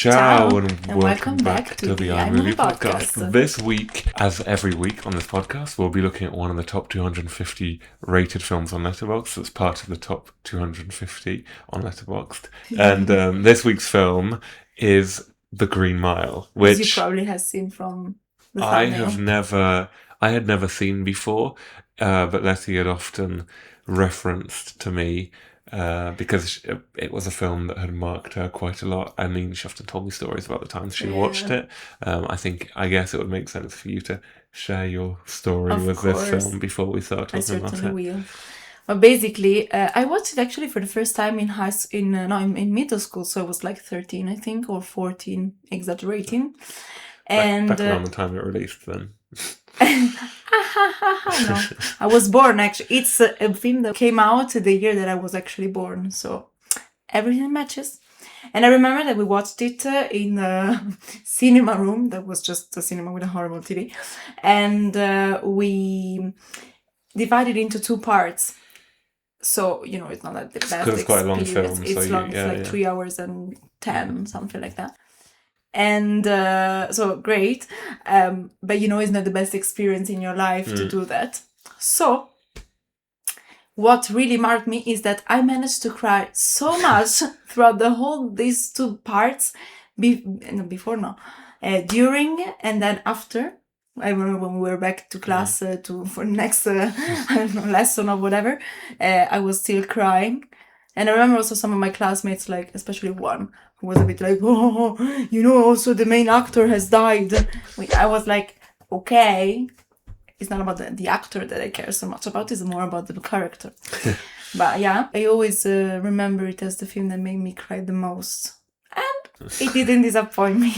Ciao and welcome back to the EyeMovie Podcast. This week, as every week on this podcast, we'll be looking at one of the top 250 rated films on Letterboxd. That's part of the top 250 on Letterboxd. And this week's film is The Green Mile, which you probably have seen from the thumbnail. I had never seen before, but Letty had often referenced to me because it was a film that had marked her quite a lot. I mean, she often told me stories about the times she watched it. I guess it would make sense for you to share your story with this film before we start talking about it. I certainly will. Well, basically, I watched it actually for the first time in middle school, so I was like 13, I think, or 14, exaggerating. Back around the time it released, then. No, I was born actually. It's a film that came out the year that I was actually born, so everything matches. And I remember that we watched it in a cinema room that was just a cinema with a horrible TV, and we divided into two parts. So it's not like the best experience. It's quite a long film. It's long. It's like 3 hours and 10, something like that. And so great, but it's not the best experience in your life to do that. So what really marked me is that I managed to cry so much throughout these two parts, during and then after. I remember when we were back to class for next lesson or whatever, I was still crying. And I remember also some of my classmates, like especially one, who was a bit like, also the main actor has died. I was like, okay, it's not about the actor that I care so much about, it's more about the character. But yeah, I always remember it as the film that made me cry the most. And it didn't disappoint me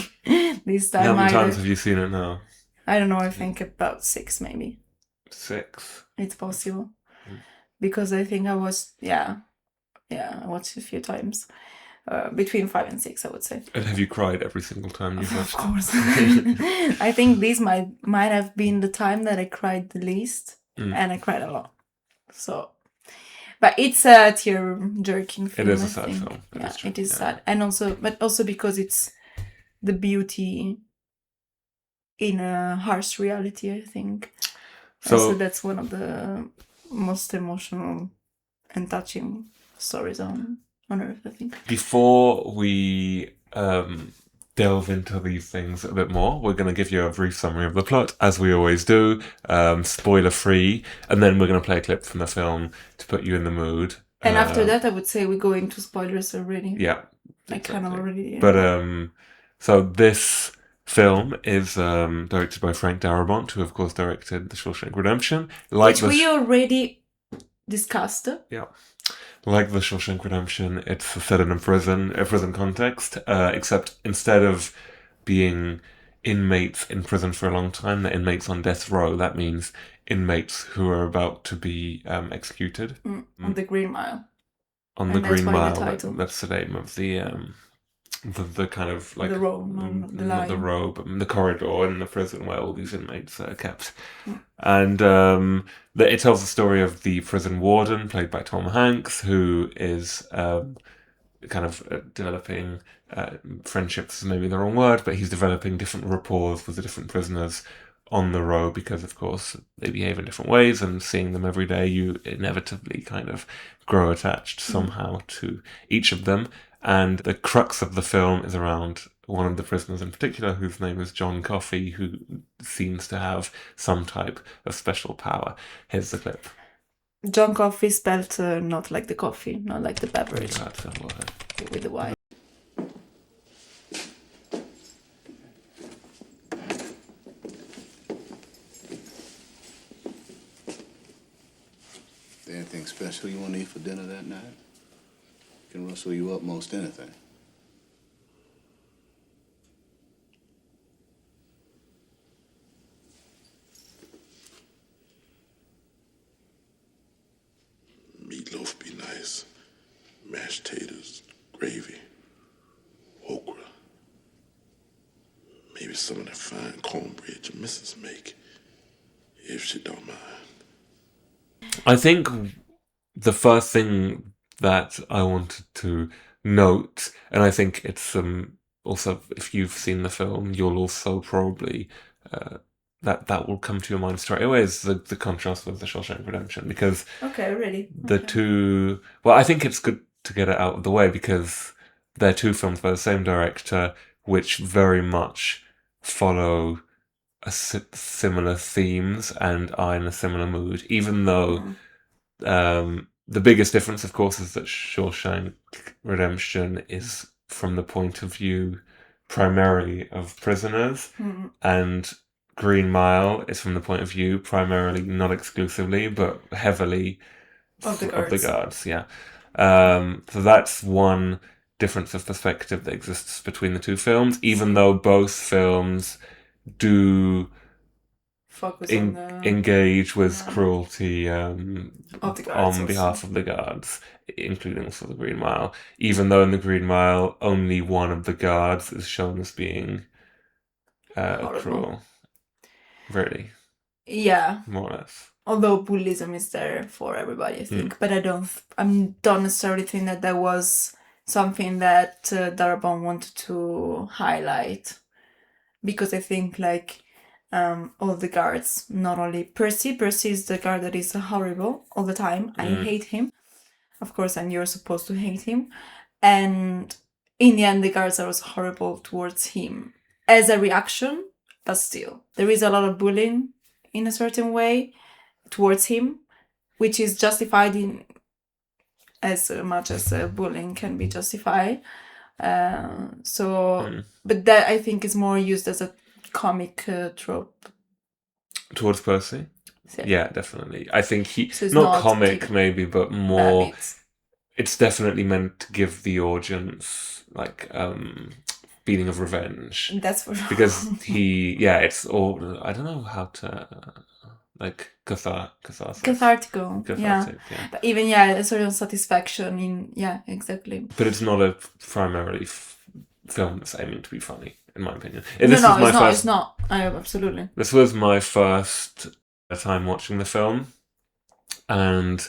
this time. How many times have you seen it now? I don't know, I think about 6 maybe. 6? It's possible. Because I think I was, I watched it a few times. Between 5 and 6, I would say. And have you cried every single time you've watched? Of course. I think this might have been the time that I cried the least, and I cried a lot. So, but it's a tear-jerking film. It is a sad film. It is sad, and also because it's the beauty in a harsh reality, I think. So that's one of the most emotional and touching stories on Earth, I think. Before we delve into these things a bit more, we're going to give you a brief summary of the plot, as we always do, spoiler-free, and then we're going to play a clip from the film to put you in the mood. And after that, I would say we go into spoilers already. Yeah. I kind of already did. But, so this film is directed by Frank Darabont, who of course directed The Shawshank Redemption. Which we already discussed. Yeah. Like The Shawshank Redemption, it's set in a prison context, except instead of being inmates in prison for a long time, they're inmates on death row. That means inmates who are about to be executed. On the Green Mile. On the Green Mile, that's the name of the kind of like the row, not the row, but the corridor in the prison where all these inmates are kept. And it tells the story of the prison warden, played by Tom Hanks, who is kind of developing friendships, is maybe the wrong word, but he's developing different rapports with the different prisoners on the row because, of course, they behave in different ways, and seeing them every day, you inevitably kind of grow attached somehow to each of them. And the crux of the film is around one of the prisoners in particular, whose name is John Coffey, who seems to have some type of special power. Here's the clip. John Coffey spelled not like the coffee, not like the beverage. That's a word. With the Y. Anything special you want to eat for dinner that night? Can rustle you up most anything. Meatloaf be nice. Mashed taters, gravy, okra. Maybe some of that fine cornbread your missus make, if she don't mind. I think the first thing that I wanted to note, and I think it's also, if you've seen the film, you'll also probably that will come to your mind straight away is the contrast with the Shawshank Redemption, because Okay, really. the two. Well, I think it's good to get it out of the way because they're two films by the same director, which very much follow similar themes and are in a similar mood. Even though the biggest difference, of course, is that Shawshank Redemption is from the point of view primarily of prisoners, and Green Mile is from the point of view primarily, not exclusively, but heavily Of the of the guards. guards. Yeah. So that's one difference of perspective that exists between the two films, even though both films do Focus on the engage with cruelty of the guards on also. behalf of the guards, including also the Green Mile. Even though in the Green Mile, only one of the guards is shown as being cruel. Really, Yeah. more or less. Although bullyism is there for everybody, I think. But I don't necessarily think that was something that Darabont wanted to highlight. Because I think, like, all the guards, not only Percy is the guard that is horrible all the time. I hate him. Of course, and you're supposed to hate him. And in the end, the guards are also horrible towards him as a reaction, but still. There is a lot of bullying in a certain way towards him, which is justified in as much as bullying can be justified. But that I think is more used as a comic trope. Towards Percy? Yeah, definitely. I think So it's not comic maybe, but more... Rabbits. It's definitely meant to give the audience, like, feeling of revenge. That's for Because it's all... I don't know how to... Like, catharsis. cathartical. Yeah. Yeah. But even, a sort of satisfaction in... Yeah, exactly. But it's not a primarily film that's aiming to be funny, in my opinion. It's not. Absolutely. This was my first time watching the film, and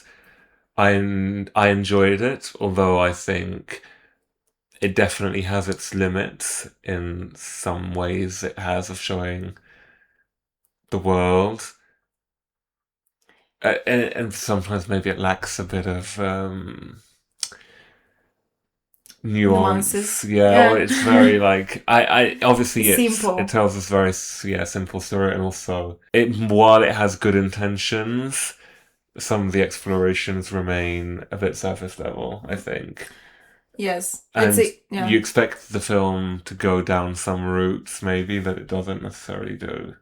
I enjoyed it, although I think it definitely has its limits in some ways it has of showing the world. And sometimes maybe it lacks a bit of nuance. Yeah. Or it's very like I obviously it tells this very simple story, and also while it has good intentions, some of the explorations remain a bit surface level, I think. Yes. And you expect the film to go down some routes maybe that it doesn't necessarily do.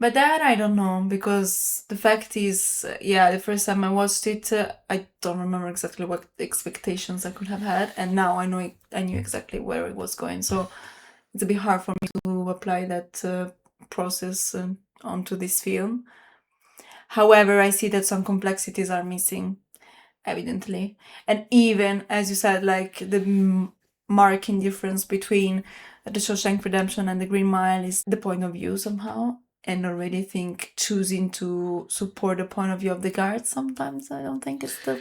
But that I don't know, because the fact is, the first time I watched it, I don't remember exactly what expectations I could have had, and now I knew exactly where it was going. So it's a bit hard for me to apply that process onto this film. However, I see that some complexities are missing, evidently, and even as you said, like the marking difference between the Shawshank Redemption and the Green Mile is the point of view somehow. And already think choosing to support the point of view of the guards sometimes, I don't think it's the...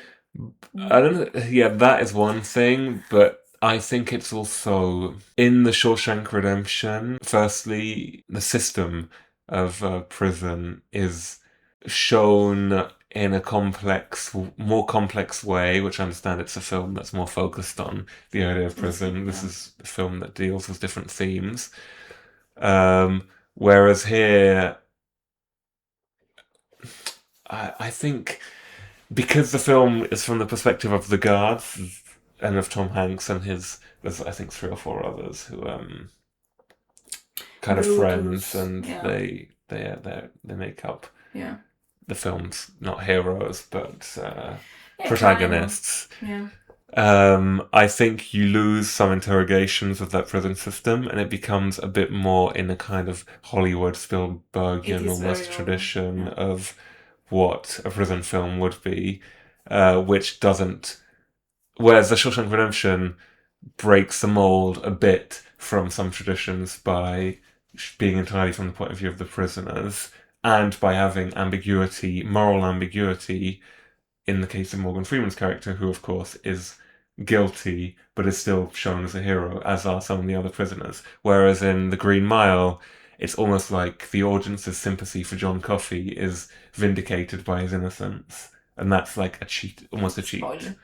I don't know. Yeah, that is one thing, but I think it's also in the Shawshank Redemption, firstly, the system of prison is shown in a more complex way, which I understand it's a film that's more focused on the idea of prison. This is a film that deals with different themes. Whereas here, I think because the film is from the perspective of the guards and of Tom Hanks and there's I think 3 or 4 others who kind of friends, and they make up the film's not heroes but protagonists. I think you lose some interrogations of that prison system, and it becomes a bit more in a kind of Hollywood Spielbergian almost tradition of what a prison film would be, which doesn't. Whereas the Shawshank Redemption breaks the mold a bit from some traditions by being entirely from the point of view of the prisoners, and by having moral ambiguity, in the case of Morgan Freeman's character, who of course is guilty, but is still shown as a hero, as are some of the other prisoners. Whereas in The Green Mile, it's almost like the audience's sympathy for John Coffey is vindicated by his innocence. And that's like a cheat, almost a cheat. Spoiler.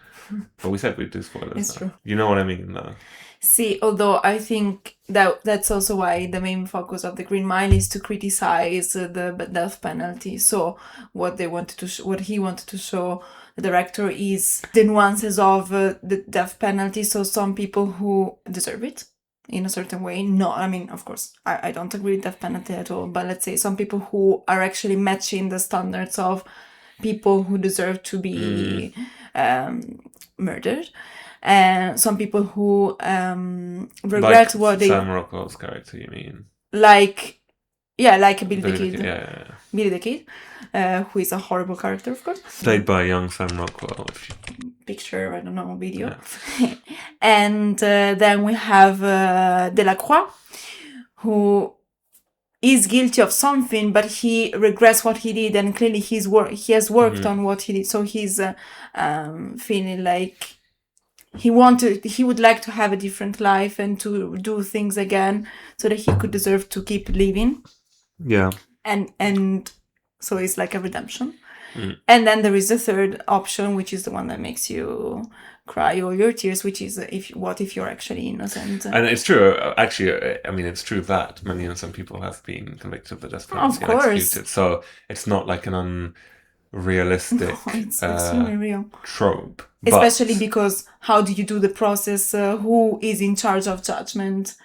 But we said we'd do spoilers. It's now. true. You know what I mean, though. See, although I think that's also why the main focus of The Green Mile is to criticize the death penalty. So what he wanted to show, the director, is the nuances of the death penalty. So some people who deserve it in a certain way. No, I mean, of course, I don't agree with death penalty at all. But let's say some people who are actually matching the standards of people who deserve to be murdered. And some people who regret like what they... Sam Rockwell's character, you mean? Like Billy the Kid. Yeah. Billy the Kid, who is a horrible character, of course. Played by young Sam Rockwell. Picture, I don't know, video. Yeah. And then we have Delacroix, who is guilty of something, but he regrets what he did, and clearly he has worked on what he did. So he's feeling like he would like to have a different life and to do things again so that he could deserve to keep living. Yeah. And so it's like a redemption. And then there is the third option, which is the one that makes you cry all your tears, which is what if you're actually innocent. And it's true, actually, I mean, it's true that many innocent people have been convicted of the death penalty and executed. So it's not like an unrealistic it's extremely real. trope. Especially because how do you do the process? Who is in charge of judgment?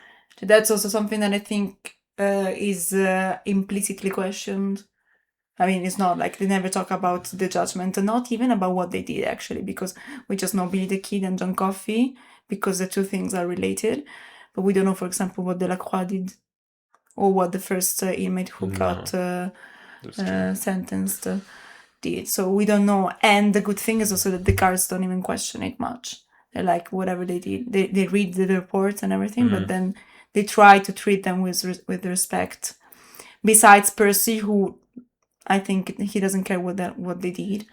That's also something that I think is implicitly questioned. I mean, it's not like they never talk about the judgment, and not even about what they did, actually, because we just know Billy the Kid and John Coffey, because the two things are related. But we don't know, for example, what Delacroix did, or what the first inmate who got sentenced did. So we don't know. And the good thing is also that the guards don't even question it much. They're like, whatever they did, they read the reports and everything, but then they try to treat them with respect. Besides Percy, who I think he doesn't care what they did.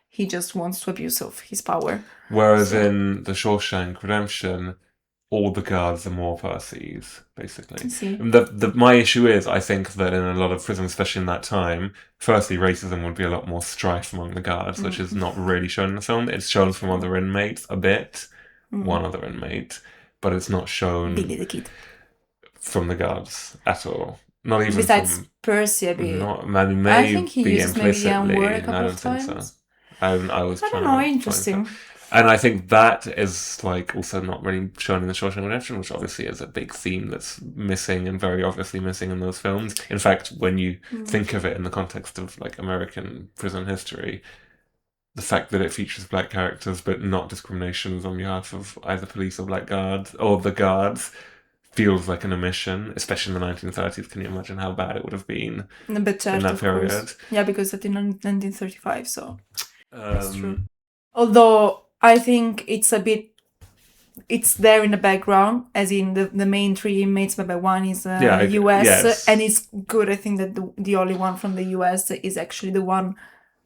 He just wants to abuse of his power. Whereas in the Shawshank Redemption, all the guards are more Percy's, basically. My issue is, I think that in a lot of prisons, especially in that time, firstly, racism would be a lot more strife among the guards, which is not really shown in the film. It's shown from other inmates a bit, one other inmate, but it's not shown Billy the Kid from the guards at all. Not even besides from Percy, a bit. I think he uses maybe the word a couple of times. I don't know. Interesting. And I think that is like also not really shown in the Shawshank Redemption, which obviously is a big theme that's missing and very obviously missing in those films. In fact, when you think of it in the context of like American prison history, the fact that it features black characters but not discriminations on behalf of either police or black guards or the guards feels like an omission, especially in the 1930s. Can you imagine how bad it would have been in that period? Course. Yeah, because it's in 1935, so that's true. Although I think it's there in the background, as in the main three inmates, but one is US, and it's good. I think that the only one from the US is actually the one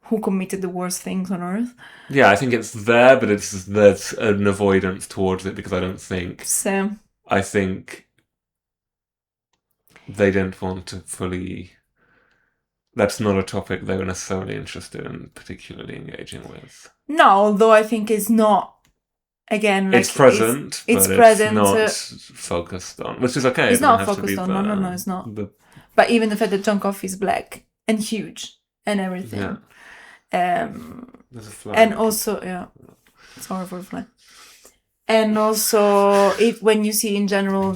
who committed the worst things on earth. Yeah, I think it's there, but there's an avoidance towards it because I don't think... I think they didn't want to fully... That's not a topic they were necessarily interested in particularly engaging with. No, although I think it's not, again... Like, it's present, but it's not focused on, which is okay. It's not focused on, no, it's not. But even the fact that John Coffey is black and huge and everything. Yeah. There's a fly. And also, sorry for the fly. And also, when you see in general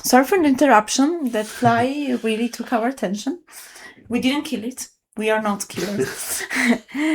sorry for the interruption, that fly really took our attention. We didn't kill it. We are not killers.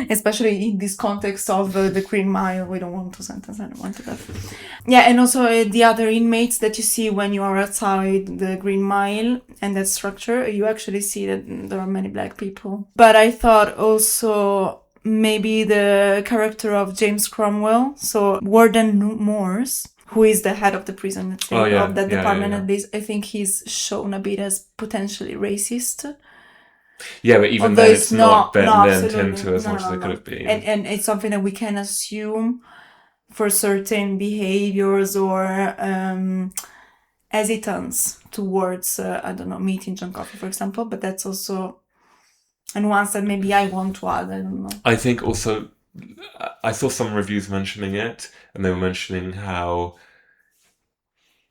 Especially in this context of the Green Mile. We don't want to sentence anyone to death. Yeah, and also the other inmates that you see when you are outside the Green Mile and that structure, you actually see that there are many black people. But I thought also... maybe the character of James Cromwell, so Warden Moores, who is the head of the prison of that department. At least I think he's shown a bit as potentially racist. Yeah, but even then it's not lent into as much as it could have been. And it's something that we can assume for certain behaviors or hesitance towards, meeting John Coffey, for example. But that's also a nuance that maybe I want to add. I don't know. I think also, I saw some reviews mentioning it, and they were mentioning how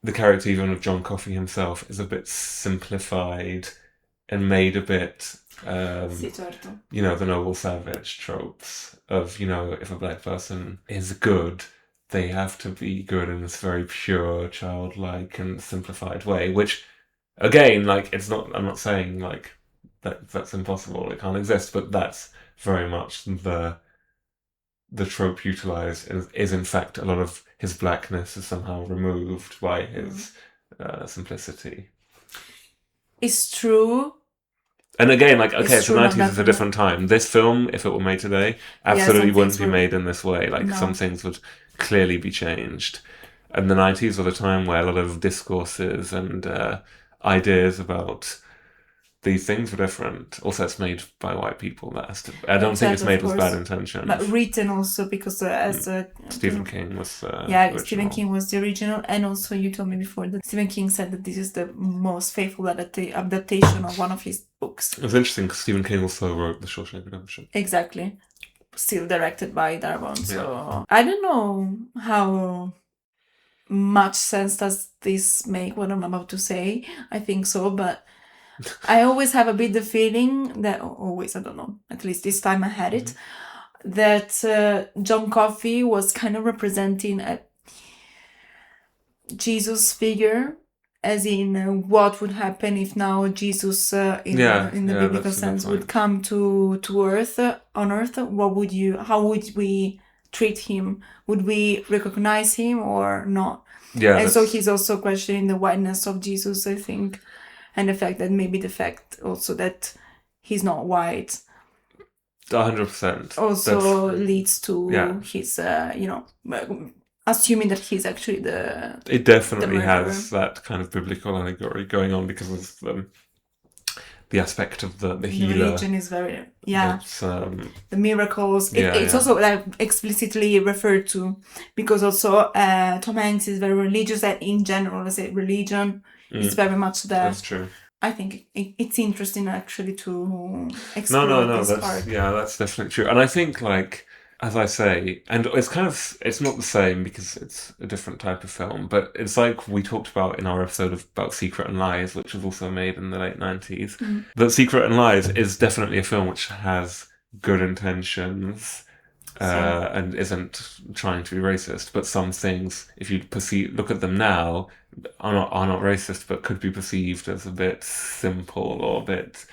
the character even of John Coffey himself is a bit simplified and made a bit, Sì, certo. the noble savage tropes of, if a black person is good, they have to be good in this very pure, childlike and simplified way, which, again, I'm not saying, that's impossible, it can't exist, but that's very much the trope utilized is in fact a lot of his blackness is somehow removed by his simplicity. It's true. And again, it's the true, 90s, it's a different time. This film, if it were made today, absolutely wouldn't be made in this way. No. Some things would clearly be changed. And the 90s were the time where a lot of discourses and ideas about these things were different. Also, it's made by white people. I don't think it's made with bad intentions. But written also because Stephen King was Stephen King was the original, and also you told me before that Stephen King said that this is the most faithful adaptation of one of his books. It's interesting because Stephen King also wrote The Shawshank Redemption. Exactly. Still directed by Darabont. So I don't know how much sense does this make, what I'm about to say. I think so, but I always have a bit the feeling that, I don't know, at least this time I had it, that John Coffey was kind of representing a Jesus figure, as in what would happen if now Jesus, in the biblical sense, would come to earth, on earth. How would we treat him? Would we recognize him or not? Yeah. And so he's also questioning the whiteness of Jesus, I think. And the fact that also that he's not white 100% also leads to his, assuming that he's actually it definitely has that kind of biblical allegory going on because of the aspect of the healer. The religion is very, the miracles. It's also explicitly referred to because also Tom Hanks is very religious, and in general, as a religion is very much there. That's true. I think it's interesting actually to explore this part. Yeah, that's definitely true. And I think, as I say, and it's not the same because it's a different type of film, but it's like we talked about in our episode about Secret and Lies, which was also made in the late 90s. That Secret and Lies is definitely a film which has good intentions and isn't trying to be racist, but some things, if you look at them now, are not racist, but could be perceived as a bit simple or a bit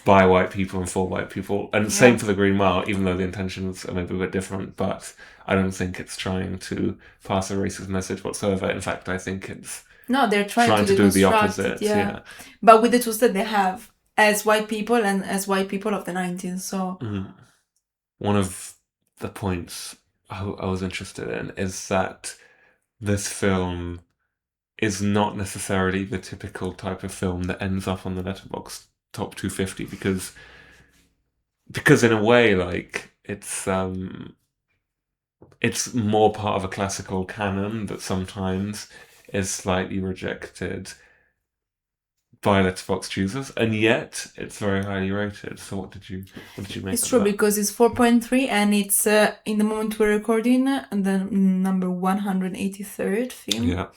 by white people and for white people. And same for The Green Mile, even though the intentions are maybe a bit different, but I don't think it's trying to pass a racist message whatsoever. In fact, I think it's they're trying to do the opposite. Yeah. But with the tools that they have as white people and as white people of the 90s. So one of the points I was interested in is that this film is not necessarily the typical type of film that ends up on the Letterboxd top 250 because in a way, it's more part of a classical canon that sometimes is slightly rejected by Letterboxd users, and yet it's very highly rated. So what did you make? It's true because it's 4.3 and it's in the moment we're recording the number 183rd film,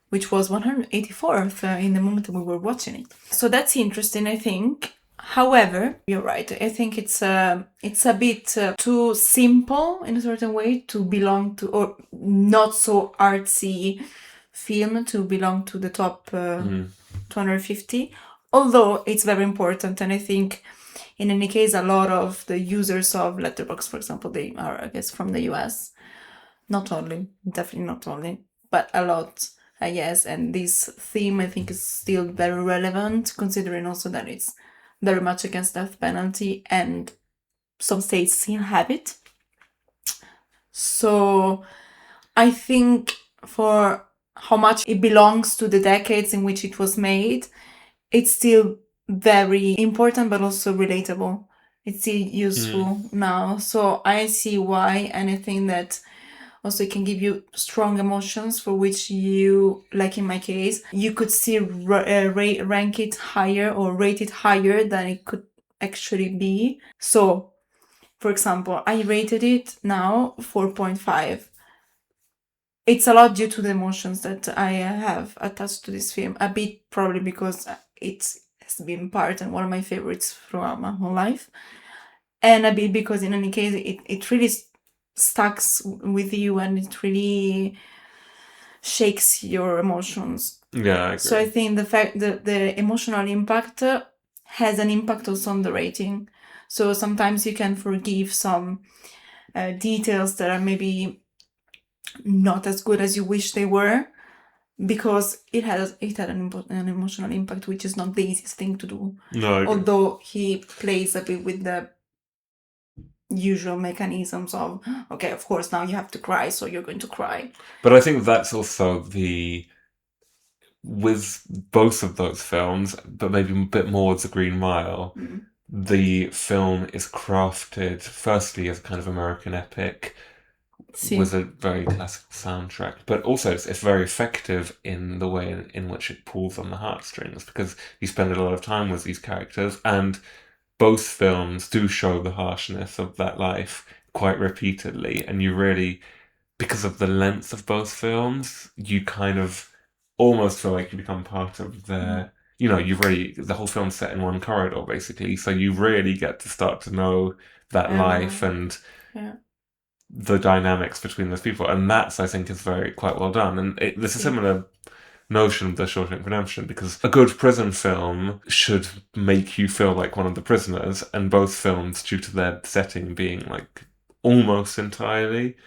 which was 184th in the moment we were watching it. So that's interesting, I think. However, you're right. I think it's a bit too simple in a certain way to belong to, or not so artsy film to belong to the top 250. Although it's very important, and I think in any case, a lot of the users of Letterboxd, for example, they are, I guess, from the US. Definitely not only, but a lot. Yes, and this theme I think is still very relevant, considering also that it's very much against death penalty and some states still have it. So I think for how much it belongs to the decades in which it was made, it's still very important but also relatable. It's still useful now. So I see why, and I think that Also, it can give you strong emotions for which you, like in my case, you could still rank it higher or rate it higher than it could actually be. So, for example, I rated it now 4.5. It's a lot due to the emotions that I have attached to this film. A bit probably because it has been part and one of my favorites throughout my whole life. And a bit because in any case, it really stacks with you and it really shakes your emotions. Yeah, I agree. So I think the fact that the emotional impact has an impact also on the rating. So sometimes you can forgive some details that are maybe not as good as you wish they were, because it had an emotional impact, which is not the easiest thing to do. No, I agree. Although he plays a bit with the usual mechanisms of, okay, of course now you have to cry, so you're going to cry. But I think that's also with both of those films, but maybe a bit more with The Green Mile, the film is crafted firstly as a kind of American epic with a very classical soundtrack, but also it's very effective in the way in which it pulls on the heartstrings, because you spend a lot of time with these characters, and both films do show the harshness of that life quite repeatedly, and you really, because of the length of both films, you kind of almost feel like you become part of their, the whole film's set in one corridor basically, so you really get to start to know that life and the dynamics between those people, and that's, I think, is quite well done. And there's a similar notion of the Shawshank Redemption, because a good prison film should make you feel like one of the prisoners, and both films, due to their setting being like almost entirely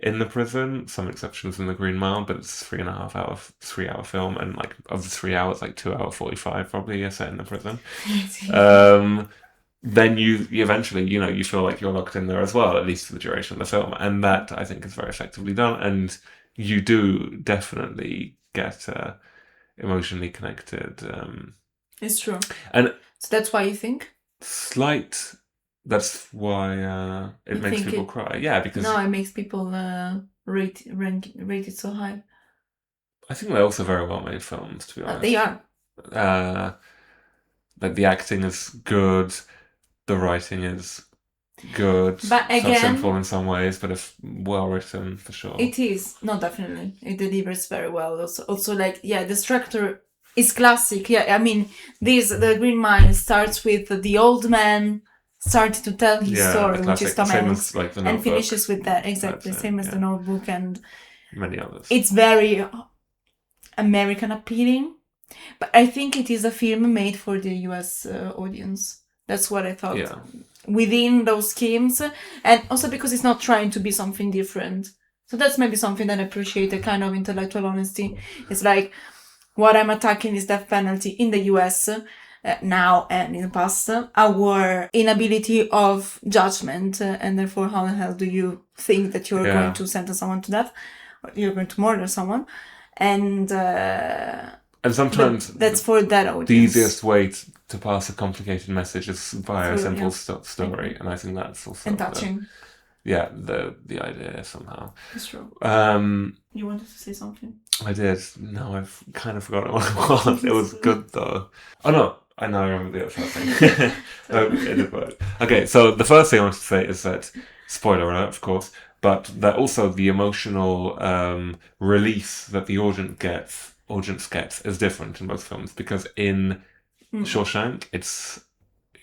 in the prison, some exceptions in The Green Mile, but it's 3.5 hour film, and like of the 3 hours, like 2 hour 45 probably are set in the prison. Then you eventually, you feel like you're locked in there as well, at least for the duration of the film, and that I think is very effectively done, and you do definitely get emotionally connected. It's true. And so that's why you think? That's why it makes people cry. Yeah, because it makes people rate it so high. I think they're also very well made films, to be honest. They are. Like the acting is good, the writing is good. But again, simple in some ways, but it's well written for sure. It is. No, definitely. It delivers very well. Also like, the structure is classic. Yeah, I mean, The Green Mile starts with the old man starting to tell his story, which is Tom Hanks, like and finishes with that. Exactly. Same as The Notebook and many others. It's very American appealing, but I think it is a film made for the US audience. That's what I thought. Yeah. Within those schemes, and also because it's not trying to be something different. So that's maybe something that I appreciate, a kind of intellectual honesty. It's like, what I'm attacking is death penalty in the US now and in the past, our inability of judgment, and therefore how the hell do you think that you're going to sentence someone to death, or you're going to murder someone, and sometimes that's for that audience. The easiest way to pass a complicated message is via a simple story, and I think that's also and touching. The idea somehow. It's true. You wanted to say something? I did. No, I've kind of forgotten what it was. It was good though. Oh no, I remember the other thing. It did work. Okay, so the first thing I want to say is that, spoiler alert, of course, but that also the emotional release that the audience gets is different in both films, because in Shawshank,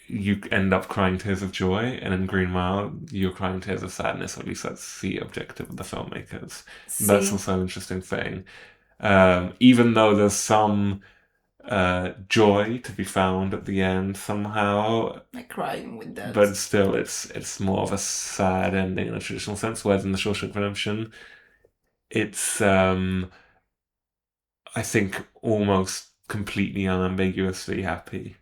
you end up crying tears of joy, and in Green Mile, you're crying tears of sadness, or at least that's the objective of the filmmakers. That's also an interesting thing. Even though there's some joy to be found at the end somehow, like crying with that, but still it's more of a sad ending in a traditional sense, whereas in the Shawshank Redemption, it's I think almost completely unambiguously happy.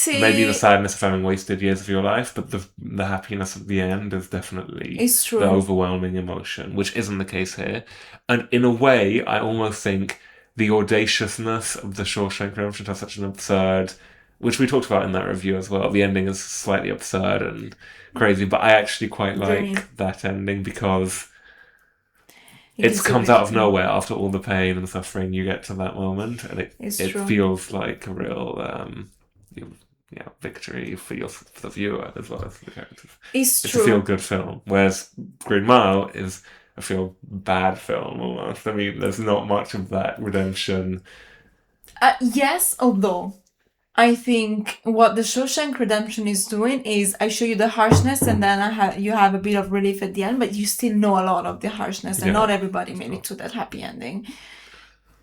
Maybe the sadness of having wasted years of your life, but the happiness at the end is definitely the overwhelming emotion, which isn't the case here. And in a way, I almost think the audaciousness of the Shawshank Redemption has such an absurd which we talked about in that review as well. The ending is slightly absurd and crazy, but I actually quite like that ending because it comes out of nowhere after all the pain and suffering. You get to that moment, and it feels like a real victory for the viewer as well as the characters. It's a feel-good film, whereas Green Mile is a feel-bad film almost. I mean, there's not much of that redemption. Yes, although I think what the Shawshank Redemption is doing is I show you the harshness and then you have a bit of relief at the end, but you still know a lot of the harshness, and not everybody made it to that happy ending.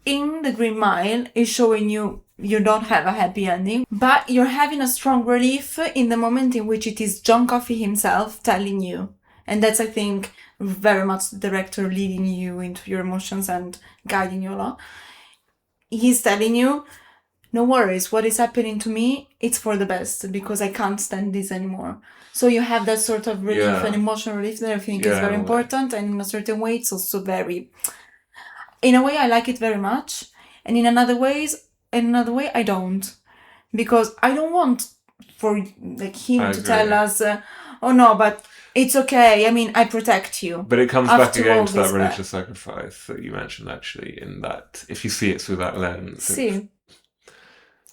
In the Green Mile, is showing you don't have a happy ending, but you're having a strong relief in the moment in which it is John Coffey himself telling you. And that's, I think, very much the director leading you into your emotions and guiding you a lot. He's telling you, no worries, what is happening to me, it's for the best, because I can't stand this anymore. So you have that sort of relief and emotional relief that I think is very important, and in a certain way it's also very... In a way, I like it very much, and in another way, I don't, because I don't want for him to tell us, oh no, but it's okay. I mean, I protect you. But it comes back again to that religious sacrifice that you mentioned, actually, in that if you see it through that lens.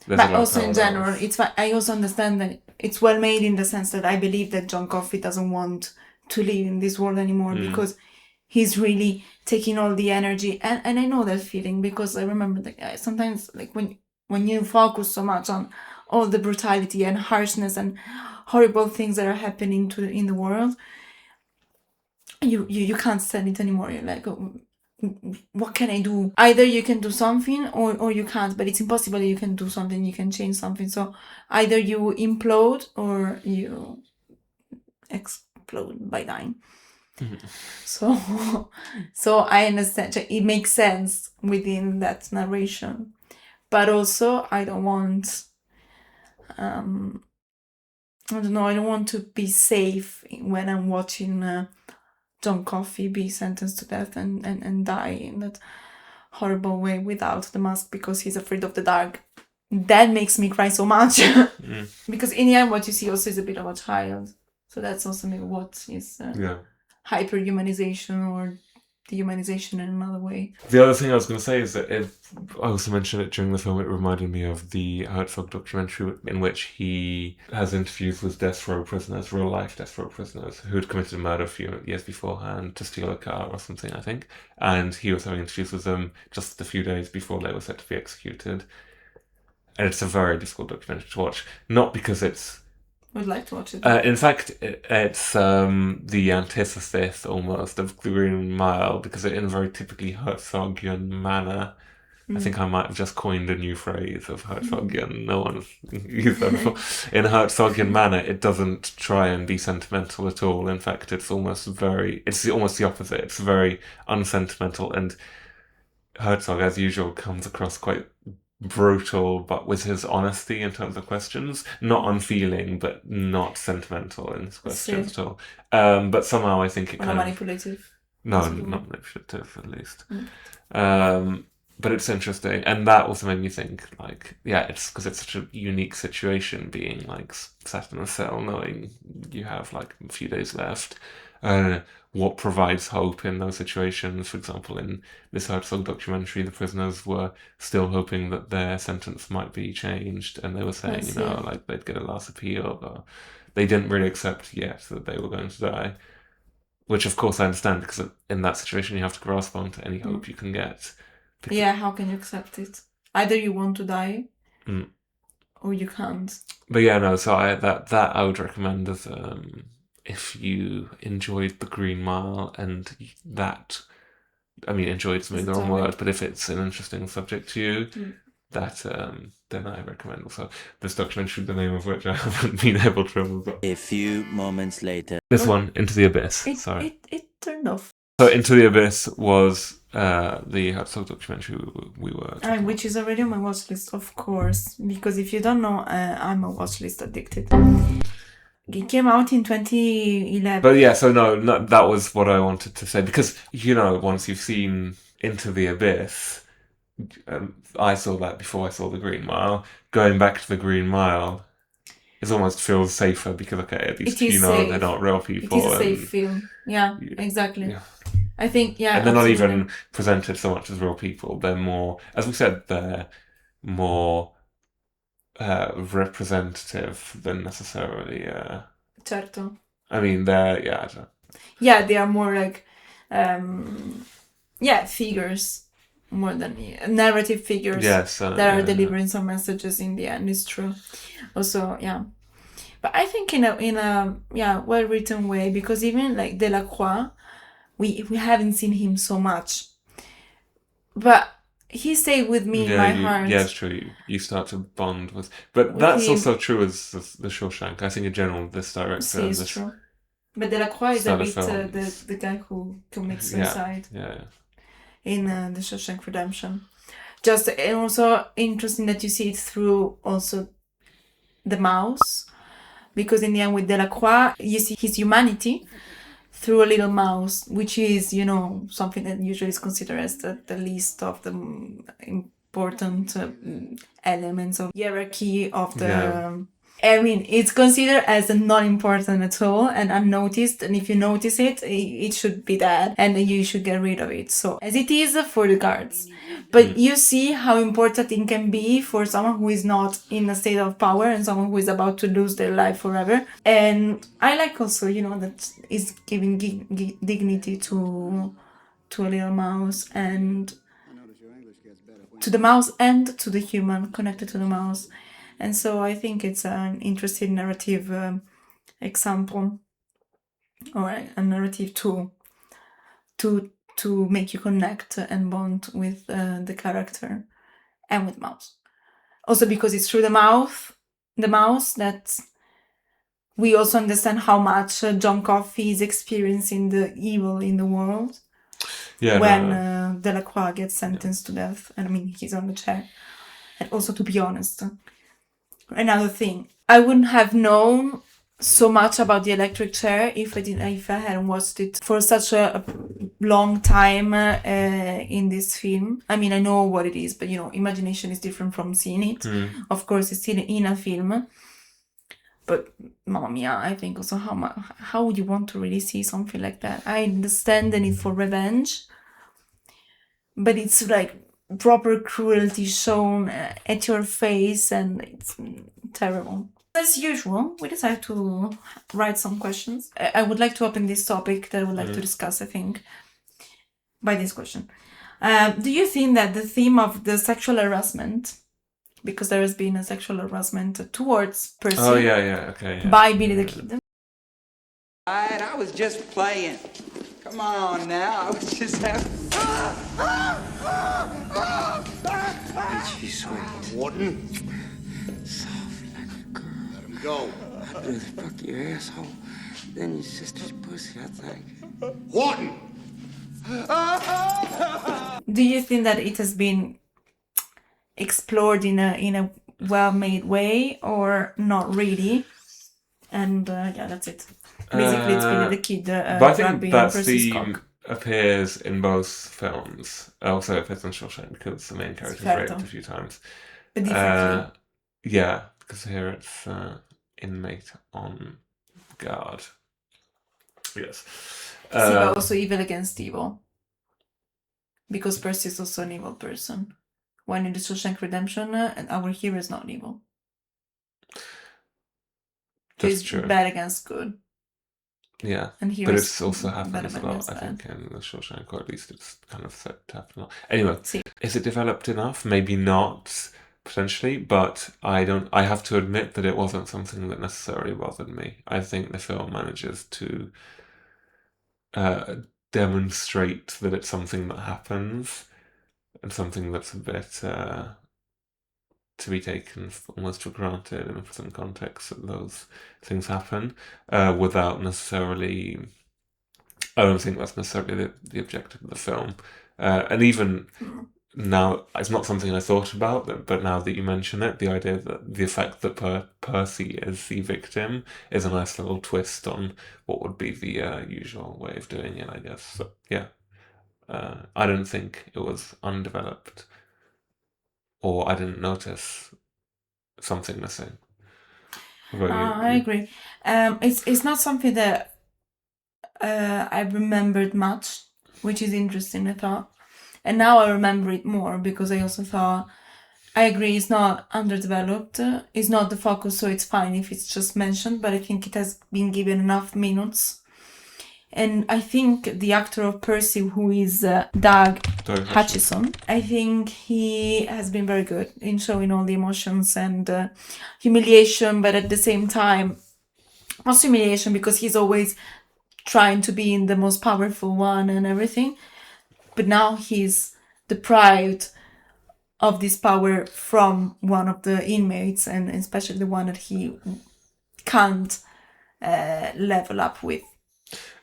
But also in general, I also understand that it's well made in the sense that I believe that John Coffey doesn't want to live in this world anymore because he's really taking all the energy, and I know that feeling because I remember that sometimes when you focus so much on all the brutality and harshness and horrible things that are happening in the world, you can't stand it anymore. You're like, oh, what can I do? Either you can do something or you can't, but it's impossible that you can do something, you can change something. So either you implode or you explode by dying. So I understand it makes sense within that narration, but also I don't want I don't want to be safe when I'm watching John Coffey be sentenced to death and die in that horrible way without the mask because he's afraid of the dark. That makes me cry so much because in the end what you see also is a bit of a child, so that's also maybe what is hyper-humanization or dehumanization in another way. The other thing I was going to say is that I also mentioned it during the film, it reminded me of the Herzog documentary in which he has interviews with death row prisoners, real-life death row prisoners, who had committed a murder a few years beforehand to steal a car or something, I think. And he was having interviews with them just a few days before they were set to be executed. And it's a very difficult documentary to watch, not because it's... Would like to watch it. In fact, it's the antithesis almost of the Green Mile, because in a very typically Herzogian manner. I think I might have just coined a new phrase of Herzogian. No one's used that before. In a Herzogian manner, it doesn't try and be sentimental at all. In fact, it's almost the opposite. It's very unsentimental, and Herzog, as usual, comes across quite brutal, but with his honesty in terms of questions, not unfeeling, but not sentimental in his questions at all. But somehow I think it kind of manipulative. No, not manipulative, at least. But it's interesting, and that also made me think, it's because it's such a unique situation, being sat in a cell, knowing you have a few days left. What provides hope in those situations? For example, in this Herzog documentary, the prisoners were still hoping that their sentence might be changed, and they were saying, they'd get a last appeal, or they didn't really accept yet that they were going to die. Which, of course, I understand, because in that situation, you have to grasp onto any hope you can get. How can you accept it? Either you want to die, or you can't. But that I would recommend as if you enjoyed The Green Mile, and that, enjoyed is maybe the wrong word, but if it's an interesting subject to you, that then I recommend also this documentary, the name of which I haven't been able to remember. A few moments later. This one, Into the Abyss. It turned off. So Into the Abyss was the Herzog documentary we were talking which is already on my watch list, of course, because if you don't know, I'm a watch list addicted. It came out in 2011. But that was what I wanted to say, because once you've seen Into the Abyss, I saw that before I saw the Green Mile. Going back to the Green Mile, it almost feels safer because, okay, at least It is safe. they're not real It people. is a safe film. Yeah, exactly. Yeah. I think, yeah. And they're not absolutely. even presented so much as real people. They're more, as we said, they're more representative than necessarily. Certo. I mean, they're I don't know. Yeah, they are more like, figures more than narrative figures. Yes, that are delivering some messages in the end. It's true. Also, yeah. But I think in a well written way, because even like Delacroix, we haven't seen him so much, but he stayed with me in my heart. Yeah, it's true. You start to bond with, but With that's him. also true as the Shawshank. I think in general, this director, See, it's this true. But Delacroix is a style of bit films. the guy who commits Yeah. suicide Yeah. in the Shawshank Redemption. Just and also interesting that you see it through also the mouse, because in the end with Delacroix you see his humanity through a little mouse, which is, you know, something that usually is considered as the least of the important elements of hierarchy of the. Yeah. I mean, it's considered as not important at all and unnoticed, and if you notice it, it should be that, and you should get rid of it. So, as it is for the guards. But you see how important it can be for someone who is not in a state of power and someone who is about to lose their life forever. And I like also, you know, that is giving dignity to a little mouse, and to the mouse and to the human connected to the mouse. And so I think it's an interesting narrative example, or a narrative tool to make you connect and bond with the character and with mouse. Also because it's through the mouse that we also understand how much John Coffey is experiencing the evil in the world. Yeah. When Delacroix gets sentenced to death, and I mean he's on the chair. And also, to be honest, another thing, I wouldn't have known so much about the electric chair if I hadn't watched it for such a long time in this film. I mean, I know what it is, but you know, imagination is different from seeing it. Of course, it's still in a film. But mamma mia, I think also how would you want to really see something like that? I understand the need for revenge, but it's like proper cruelty shown at your face, and it's terrible. As usual, we decided to write some questions. I would like to open this topic that I would like to discuss, I think, by this question. Do you think that the theme of the sexual harassment, because there has been a sexual harassment towards Percy by Billy the Kid. Alright, I was just playing. Come on now, I was just having... Ain't she sweet? Wharton, Soft like a girl. let him go. I'd rather fuck your asshole than your sister's pussy, I think. Wharton! Do you think that it has been explored in a well-made way, or not really? And that's it. Basically, it's Billy the Kid But I think grabbing that Percy's theme cock. appears in both films. Also, it appears in Shawshank because the main character is raped a few times. But differently. Yeah, because here it's inmate on guard. Yes. See, but also evil against evil. Because Percy is also an evil person. When in the Shawshank Redemption, our hero is not evil. That's He's true. bad against good. Yeah, And he but was it's also bad happens a lot, against I bad. think, in the Shawshank, or at least it's kind of set to happen a lot. Anyway, See. is it developed enough? Maybe not, potentially, but I have to admit that it wasn't something that necessarily bothered me. I think the film manages to demonstrate that it's something that happens, and something that's a bit to be taken almost for granted in a prison context, that those things happen without necessarily. I don't think that's necessarily the objective of the film. And even now, it's not something I thought about, but now that you mention it, the idea that the effect that Percy is the victim is a nice little twist on what would be the usual way of doing it, I guess. So, yeah. I don't think it was undeveloped. or I didn't notice something missing. What about you? I agree. It's not something that I remembered much, which is interesting, I thought. And now I remember it more because I also thought, I agree, it's not underdeveloped, it's not the focus, so it's fine if it's just mentioned, but I think it has been given enough minutes. And I think the actor of Percy, who is Doug Hutchison, I think he has been very good in showing all the emotions and humiliation, but at the same time, not humiliation because he's always trying to be the most powerful one and everything. But now he's deprived of this power from one of the inmates, and especially the one that he can't level up with.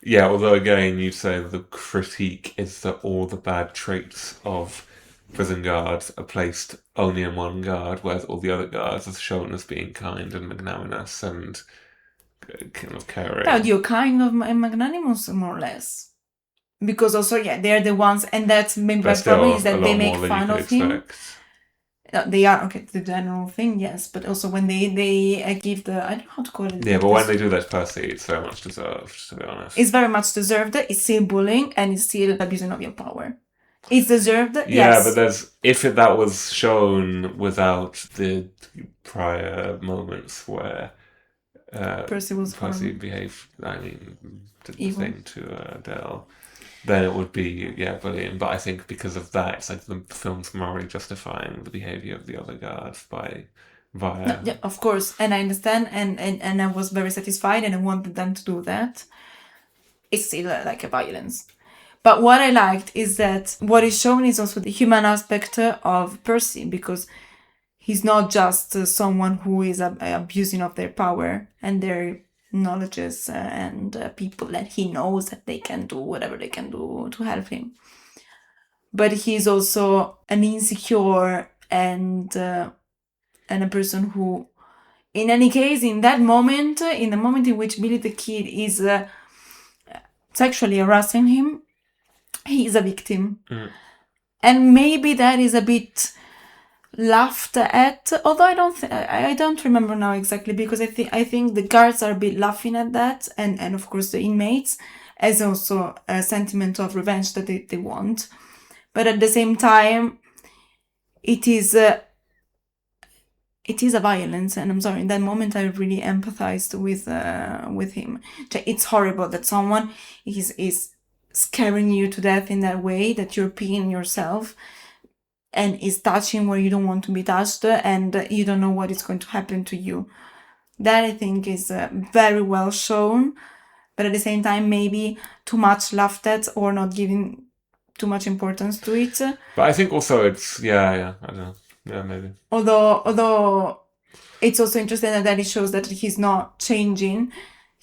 Yeah, although again, you'd say the critique is that all the bad traits of prison guards are placed only in one guard, whereas all the other guards are shown as being kind and magnanimous and kind of caring. Now, you're kind of magnanimous, more or less. Because also, yeah, they're the ones, and that's maybe my problem is that they make fun of him. They are, okay, the general thing, yes, but also when they give the, I don't know how to call it. Yeah, but when they do that to Percy, it's very much deserved, to be honest. It's very much deserved, it's still bullying, and it's still abusing of your power. It's deserved, yeah, yes. but that was shown without the prior moments where Percy behaved, did the thing to Adele, then it would be, bullying. But I think because of that, it's like the film's morally justifying the behaviour of the other guards via... No, yeah, of course, and I understand, and I was very satisfied, and I wanted them to do that. It's still like a violence. But what I liked is that what is shown is also the human aspect of Percy, because he's not just someone who is abusing of their power and their knowledges and people that he knows that they can do whatever they can do to help him. But he's also an insecure and a person who, in any case, in the moment in which Billy the Kid is sexually harassing him, he is a victim. And maybe that is a bit laughed at, although I don't remember now exactly, because I think the guards are a bit laughing at that, and of course the inmates, as also a sentiment of revenge that they want. But at the same time, it is a violence, and I'm sorry, in that moment I really empathized with him. It's horrible that someone is scaring you to death in that way, that you're peeing yourself and is touching where you don't want to be touched, and you don't know what is going to happen to you. That I think is very well shown, but at the same time maybe too much laughed at or not giving too much importance to it. But I think also it's, I don't know. Yeah, maybe. Although it's also interesting that it shows that he's not changing.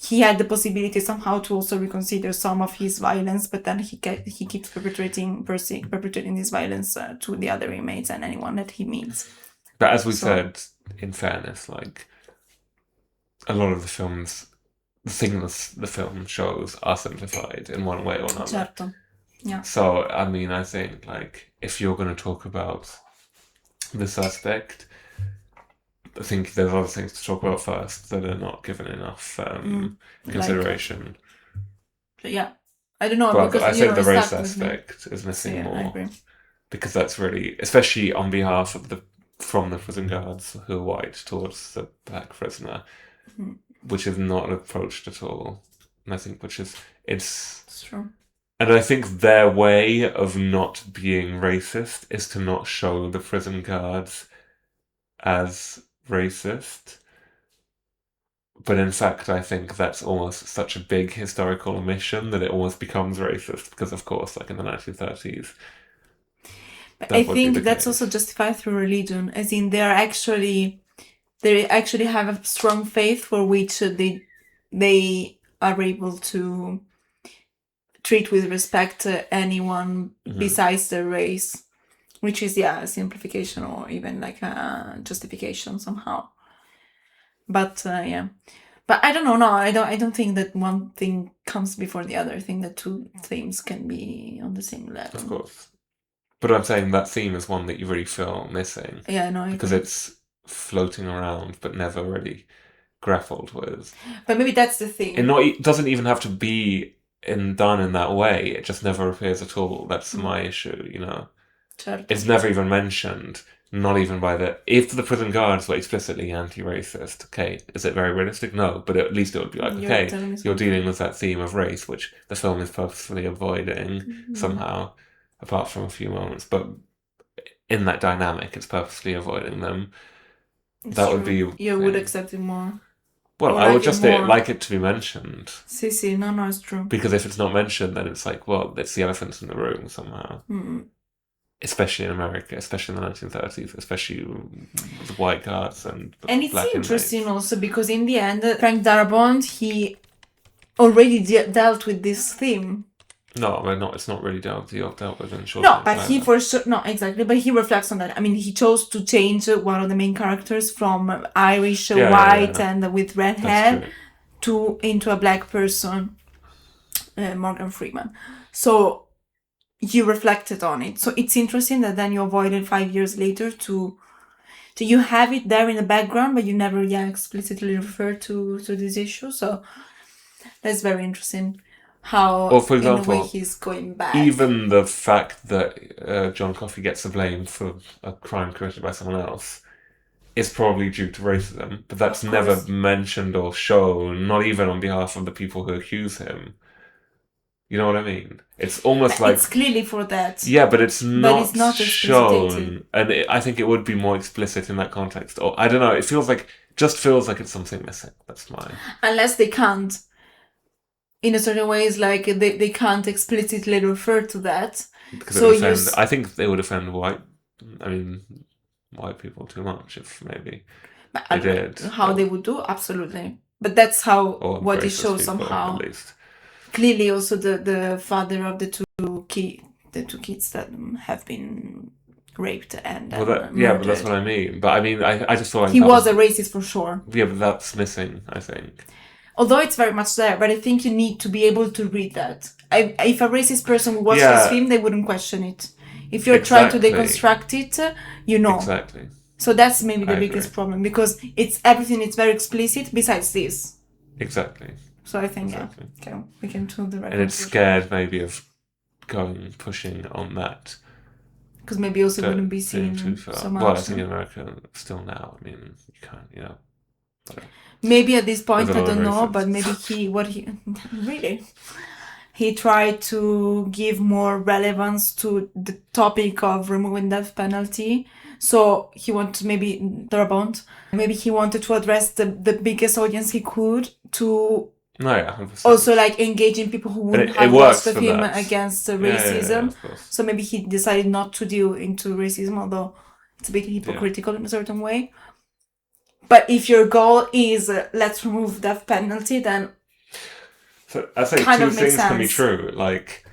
He had the possibility somehow to also reconsider some of his violence, but then he keeps perpetrating this violence to the other inmates and anyone that he meets. But as we said, in fairness, like a lot of the things the film shows are simplified in one way or another. Certo. Yeah. So I mean, I think like if you're going to talk about the suspect, I think there's other things to talk about first that are not given enough consideration. Yeah, I don't know. But because I think the race aspect is missing more. I agree. Because that's really, especially on behalf of from the prison guards who are white towards the black prisoner, which is not approached at all. And I think it's true. And I think their way of not being racist is to not show the prison guards as racist. But in fact, I think that's almost such a big historical omission that it almost becomes racist because, of course, like in the 1930s. But I think that's also justified through religion, as in they actually have a strong faith for which they are able to treat with respect anyone besides their race, which is a simplification or even like a justification somehow. But but I don't know. No, I don't think that one thing comes before the other. I think that two themes can be on the same level. Of course. But I'm saying that theme is one that you really feel missing. Yeah, I know. Because it's floating around but never really grappled with. But maybe that's the thing. It doesn't even have to be done in that way. It just never appears at all. That's my issue, you know. Certo. It's never even mentioned. Not even by if the prison guards were explicitly anti-racist, okay, is it very realistic? No, but at least it would be like, okay, you're dealing with that theme of race, which the film is purposefully avoiding somehow, apart from a few moments. But in that dynamic, it's purposely avoiding them. It's that true. would be... You would accept it more. Well, I would just like it to be mentioned. Si, no, it's true. Because if it's not mentioned, then it's like, well, it's the elephant in the room somehow. Especially in America, especially in the 1930s, especially with the white guards and the And it's black interesting inmates. also because in the end, Frank Darabont, he already dealt with this theme. No, it's not really dealt with in Shawshank. No, but he for sure, no, exactly, but he reflects on that. I mean, he chose to change one of the main characters from Irish, white, and with red hair into a black person, Morgan Freeman. So you reflected on it. So it's interesting that then you avoided 5 years later to you have it there in the background, but you never explicitly refer to this issue. So that's very interesting. How, or for example, in a way, he's going back. Even the fact that John Coffey gets the blame for a crime committed by someone else is probably due to racism, but that's never mentioned or shown, not even on behalf of the people who accuse him. You know what I mean? It's almost like... It's clearly for that. Yeah, but it's not shown. And I think it would be more explicit in that context. Or, I don't know, it feels like it's something missing. That's mine. Unless they can't. In a certain ways, like, they can't explicitly refer to that. Because so I think they would offend white people too much if maybe they did. How they would do? Absolutely. But that's how what it shows somehow. At least. Clearly, also the father of the two kids that have been raped and but that's what I mean. But I mean, I just thought he was a racist for sure. Yeah, but that's missing, I think. Although it's very much there, but I think you need to be able to read that. If a racist person would watch this film, they wouldn't question it. If you're trying to deconstruct it, you know. Exactly. So that's maybe the biggest problem, because it's very explicit besides this. Exactly. So I think, okay, we can do the right. And it's scared maybe of pushing on that. Because maybe also wouldn't be seen so much. Well, I think in America still now, I mean, you can't, you know. Maybe at this point, I don't know, but maybe he tried to give more relevance to the topic of removing death penalty. So he wanted, maybe Darabont, maybe he wanted to address the biggest audience he could to also like engaging people who wouldn't have watched the film against racism. So maybe he decided not to deal into racism, although it's a bit hypocritical in a certain way. But if your goal is let's remove death penalty, then so I say two things can be true. Like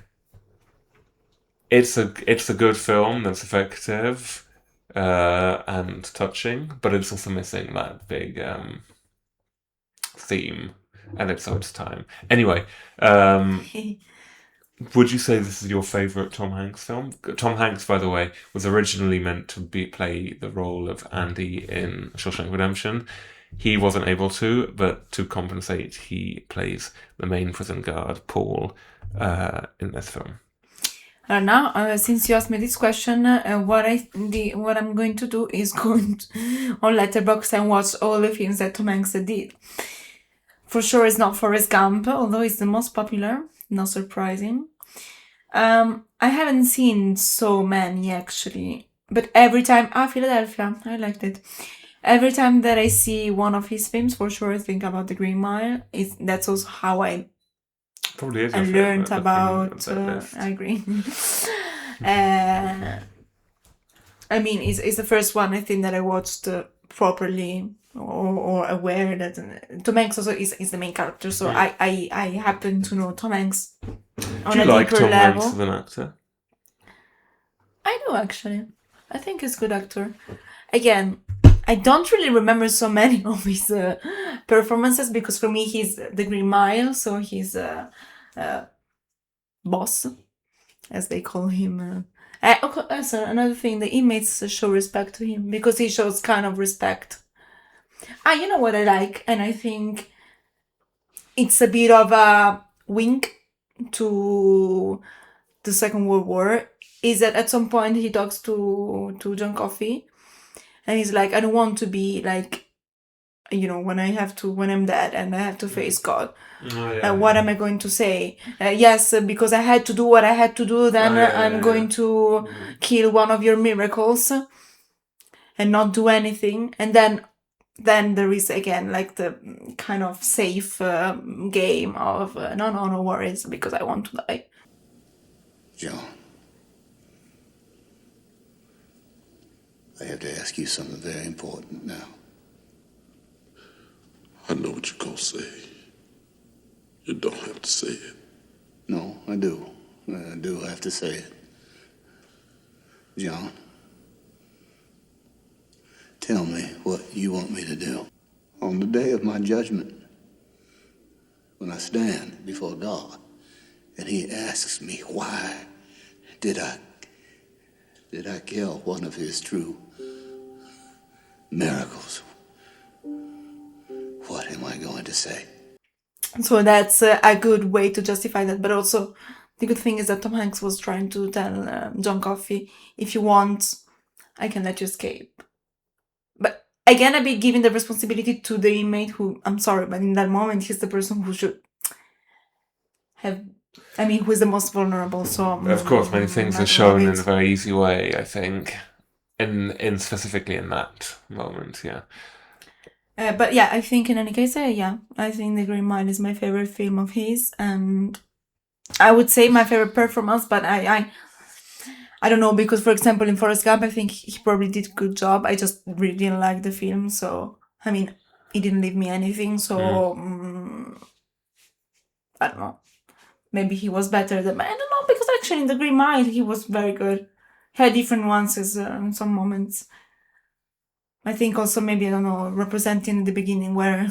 it's a good film that's effective and touching, but it's also missing that big theme, and it's its time. Anyway, would you say this is your favourite Tom Hanks film? Tom Hanks, by the way, was originally meant to play the role of Andy in Shawshank Redemption. He wasn't able to, but to compensate, he plays the main prison guard, Paul, in this film. Now, since you asked me this question, what I'm going to do is go on Letterboxd and watch all the films that Tom Hanks did. For sure, it's not Forrest Gump, although it's the most popular. Not surprising. I haven't seen so many actually, but every time Philadelphia, I liked it. Every time that I see one of his films, for sure I think about The Green Mile. That's also how I learned about. I agree. I mean, it's the first one I think that I watched properly. Or aware that Tom Hanks also is the main character, so I happen to know Tom Hanks on do you a like deeper Tom level. Hanks as an actor? I do actually. I think he's a good actor. Again, I don't really remember so many of his performances because for me he's the Green Mile, so he's boss, as they call him Also, another thing, the inmates show respect to him because he shows kind of respect. You know what I like, and I think it's a bit of a wink to the Second World War, is that at some point he talks to John Coffey, and he's like, I don't want to be like, when I'm dead and I have to face God. What am I going to say? Yes, because I had to do what I had to do, then I'm going to kill one of your miracles and not do anything. And then there is again like the kind of safe game of no worries because I want to die. John, I have to ask you something very important now. I know what you're gonna say. You don't have to say it. No, I do. I do have to say it. John, tell me what you want me to do on the day of my judgment, when I stand before God and he asks me, why did I kill one of his true miracles? What am I going to say? So that's a good way to justify that. But also, the good thing is that Tom Hanks was trying to tell John Coffey, if you want, I can let you escape. But again, a bit giving the responsibility to the inmate who, I'm sorry, but in that moment, he's the person who should have, who is the most vulnerable. So of course, many things are shown in a very easy way, I think, in specifically in that moment, yeah. But yeah, I think in any case, I think The Green Mile is my favorite film of his, and I would say my favorite performance, but I don't know, because for example in Forrest Gump, I think he probably did a good job. I just really didn't like the film, so he didn't leave me anything, so I don't know. Maybe he was better than, I don't know, because actually in The Green Mile he was very good. He had different nuances in some moments. I think also maybe, I don't know, representing the beginning where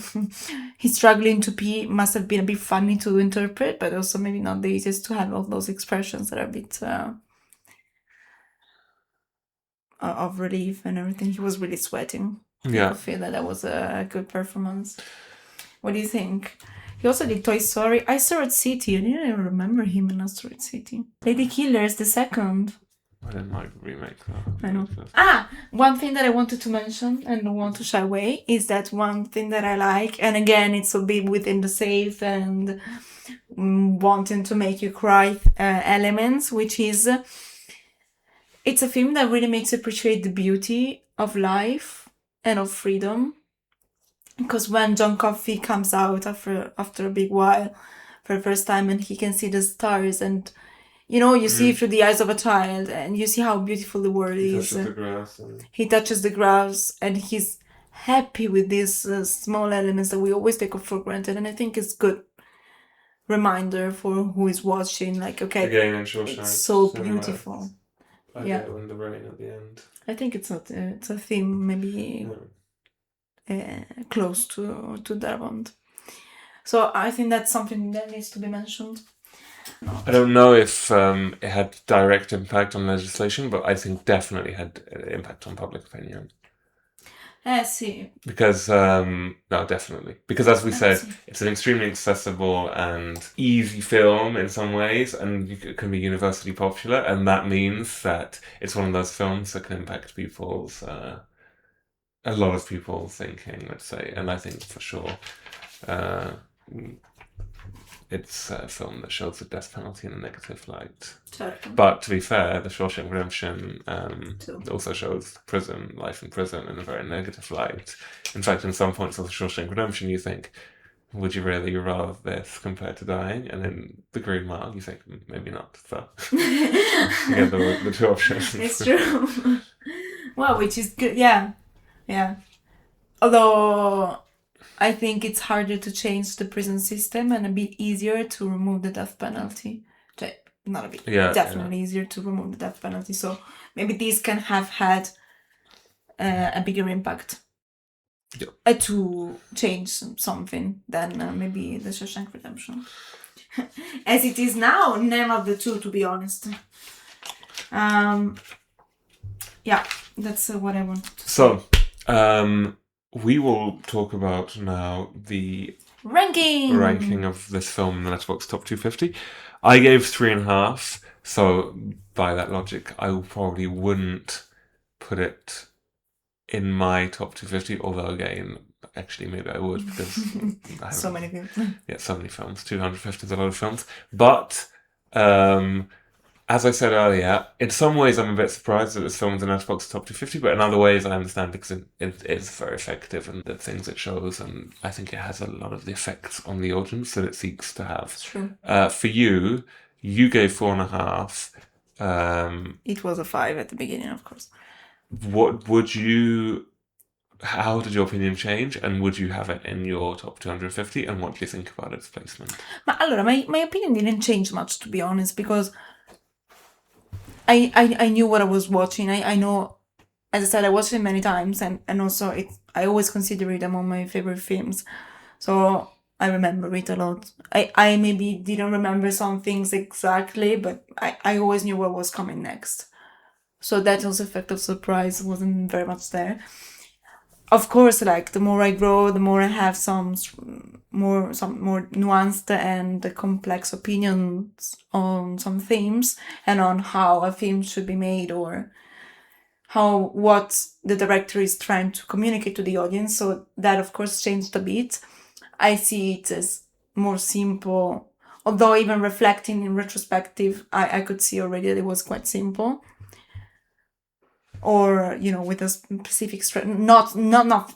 he's struggling to pee must have been a bit funny to interpret, but also maybe not the easiest to have all those expressions that are a bit of relief and everything. He was really sweating. Yeah. I feel that was a good performance. What do you think? He also did Toy Story, Asteroid City. I didn't even remember him in Asteroid City. Lady Killers, the second. I didn't like the remake though. I know. One thing that I wanted to mention and don't want to shy away is that one thing that I like, and again, it's a bit within the safe and wanting to make you cry elements, which is, it's a film that really makes you appreciate the beauty of life and of freedom. Because when John Coffey comes out after a big while for the first time and he can see the stars and you see through the eyes of a child and you see how beautiful the world is. He touches the grass and he's happy with these small elements that we always take for granted. And I think it's good reminder for who is watching. Like, okay, again in Shawshank, it's so beautiful. Yeah, in the rain at the end. I think it's not. It's a theme maybe close to Darabont. So I think that's something that needs to be mentioned. I don't know if it had direct impact on legislation, but I think definitely had impact on public opinion. See. Because, no, definitely. Because as we said, it's an extremely accessible and easy film in some ways, and it can be universally popular, and that means that it's one of those films that can impact people's, a lot of people's thinking, let's say, and I think for sure it's a film that shows the death penalty in a negative light. Certo. But to be fair, The Shawshank Redemption also shows life in prison in a very negative light. In fact, in some points of The Shawshank Redemption, you think, would you really rather this compared to dying? And in The Green Mile, you think, maybe not. So, yeah, the two options. It's true. Well, which is good, yeah. Although I think it's harder to change the prison system and a bit easier to remove the death penalty. Not a bit, definitely easier to remove the death penalty. So maybe these can have had a bigger impact to change something than maybe The Shawshank Redemption. As it is now, none of the two, to be honest. Yeah, that's what I want to say. So, we will talk about now the ranking of this film in the Letterboxd Top 250. I gave 3.5, so by that logic, I probably wouldn't put it in my top 250, although again, actually maybe I would, because I have So many films. Yeah, so many films. 250 is a lot of films. But as I said earlier, in some ways I'm a bit surprised that this film is in Letterboxd Top 250, but in other ways I understand because it is very effective and the things it shows, and I think it has a lot of the effects on the audience that it seeks to have. It's true. For you gave 4.5. It was a 5 at the beginning, of course. How did your opinion change, and would you have it in your top 250, and what do you think about its placement? Allora, my opinion didn't change much, to be honest, because I knew what I was watching. I know, as I said, I watched it many times, and also I always consider it among my favorite films. So I remember it a lot. I maybe didn't remember some things exactly, but I always knew what was coming next. So that also effect of surprise wasn't very much there. Of course, like the more I grow, the more I have some more nuanced and complex opinions on some themes and on how a film should be made or what the director is trying to communicate to the audience. So that, of course, changed a bit. I see it as more simple, although even reflecting in retrospective, I could see already that it was quite simple. Or, with a specific not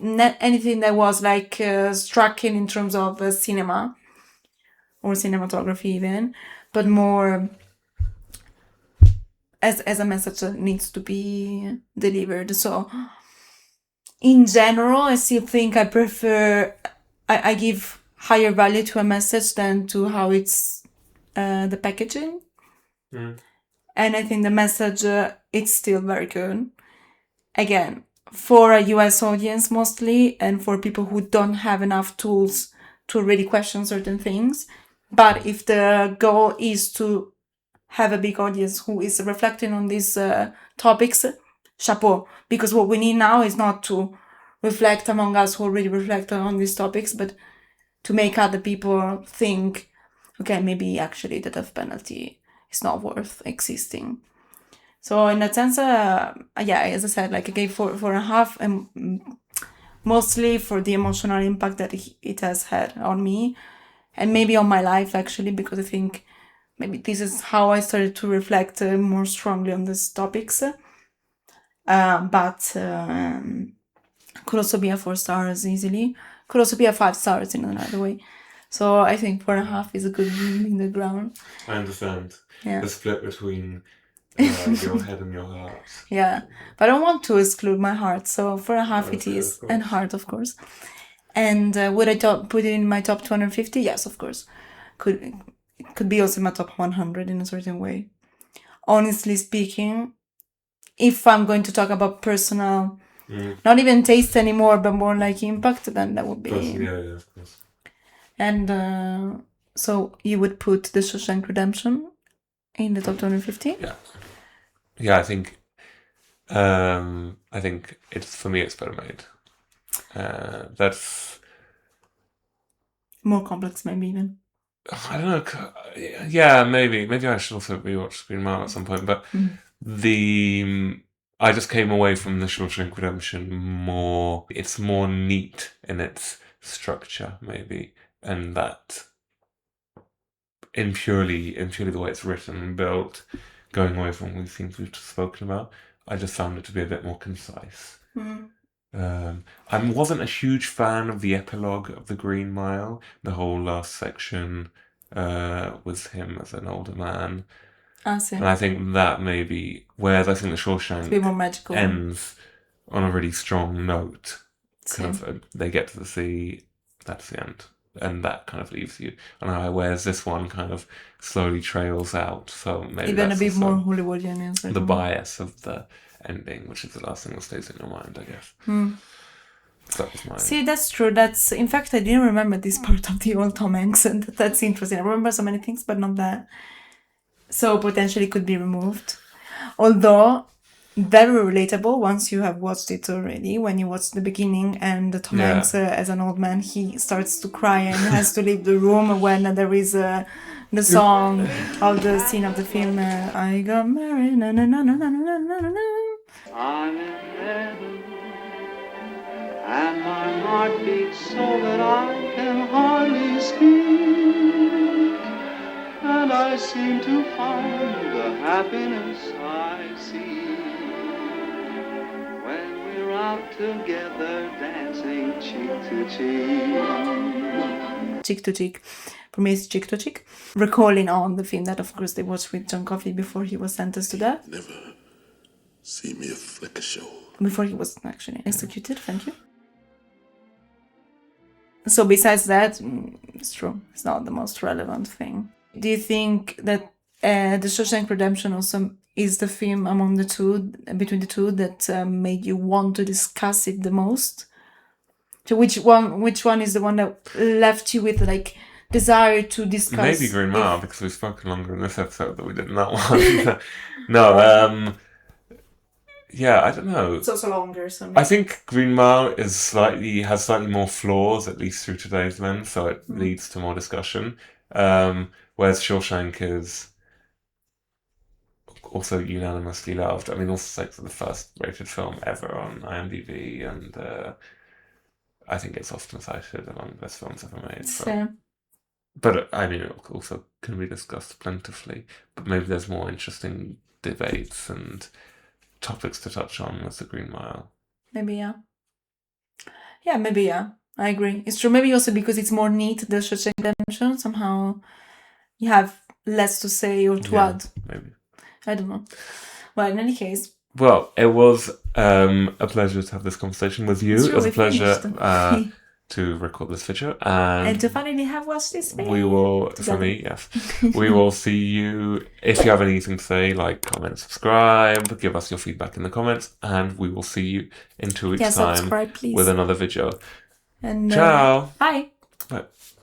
anything that was like striking in terms of cinema or cinematography even, but more as a message that needs to be delivered. So in general, I still think I prefer, I give higher value to a message than to how it's the packaging. And I think the message, it's still very good. Again, for a US audience mostly, and for people who don't have enough tools to really question certain things. But if the goal is to have a big audience who is reflecting on these topics, chapeau. Because what we need now is not to reflect among us who already reflect on these topics, but to make other people think, okay, maybe actually the death penalty is not worth existing. So in that sense, as I said, like I gave 4.5, and mostly for the emotional impact that it has had on me, and maybe on my life actually, because I think maybe this is how I started to reflect more strongly on these topics. But could also be a 4 stars easily. Could also be a 5 stars in another way. So I think 4.5 is a good in the ground. I understand. Yeah. The split between your head and your heart. Yeah, but I don't want to exclude my heart, so 4.5 it is, and heart, of course. And would I put it in my top 250? Yes, of course. It could be also in my top 100 in a certain way. Honestly speaking, if I'm going to talk about personal, not even taste anymore, but more like impact, then that would be... Yeah, of course. And so you would put the Shawshank Redemption in the top 250? Yeah, I think it's, for me, it's better made. That's more complex, maybe even. I don't know. Yeah, maybe I should also rewatch Green Mile at some point. But I just came away from the Shawshank Redemption more. It's more neat in its structure, maybe, and that in purely the way it's written and built, going away from the things we've just spoken about, I just found it to be a bit more concise. I wasn't a huge fan of the epilogue of the Green Mile. The whole last section was him as an older man. And I think that maybe, whereas I think the Shawshank a bit more magical. ends on a really strong note. They get to the sea, that's the end. And that kind of leaves you. And whereas this one kind of slowly trails out. So maybe even that's a bit more Hollywoodian. The bias of the ending, which is the last thing that stays in your mind, I guess. So that was mine. See, that's true. In fact, I didn't remember this part of the old Tom Hanks, and that's interesting. I remember so many things, but not that. So potentially could be removed. although very relatable once you have watched it already. When you watch the beginning and Tom Yeah. Hanks as an old man, he starts to cry and has to leave the room when there is the song of the scene of the film. I got married. Na, na, na, na, na, na, na, na, na. I'm in heaven, and my heart beats so that I can hardly speak, and I seem to find the happiness I see when we're out together dancing cheek to cheek. Cheek to cheek. For me, it's cheek to cheek. Recalling on the film that, of course, they watched with John Coffey before he was sentenced to death. Never see me a flicker show. Before he was actually executed, thank you. So besides that, it's true, it's not the most relevant thing. Do you think that the Shawshank Redemption also is the film among the two, between the two, that made you want to discuss it the most? So which one is the one that left you with like desire to discuss? Maybe Green Mile, because we've spoken longer in this episode than we did in that one. No, yeah, I don't know. It's also longer, so I think Green Mile has slightly more flaws, at least through today's lens, so it leads to more discussion. Whereas Shawshank is also unanimously loved. I mean, also it's the first rated film ever on IMDb, and I think it's often cited among the best films ever made. So. fair. But I mean, it also can be discussed plentifully. But maybe there's more interesting debates and topics to touch on with the Green Mile. Maybe, yeah. Yeah, maybe, yeah. I agree. It's true. Maybe also because it's more neat, the Shawshank Redemption. Somehow you have less to say or to add. Maybe. I don't know. Well, in any case. Well, it was a pleasure to have this conversation with you. It's It was a really pleasure to record this video. And to finally have watched this film. We will, together. for me, yes. We will see you. If you have anything to say, like, comment, subscribe, give us your feedback in the comments, and we will see you in 2 weeks' time subscribe, please. with another video. And, Ciao. Bye. Bye.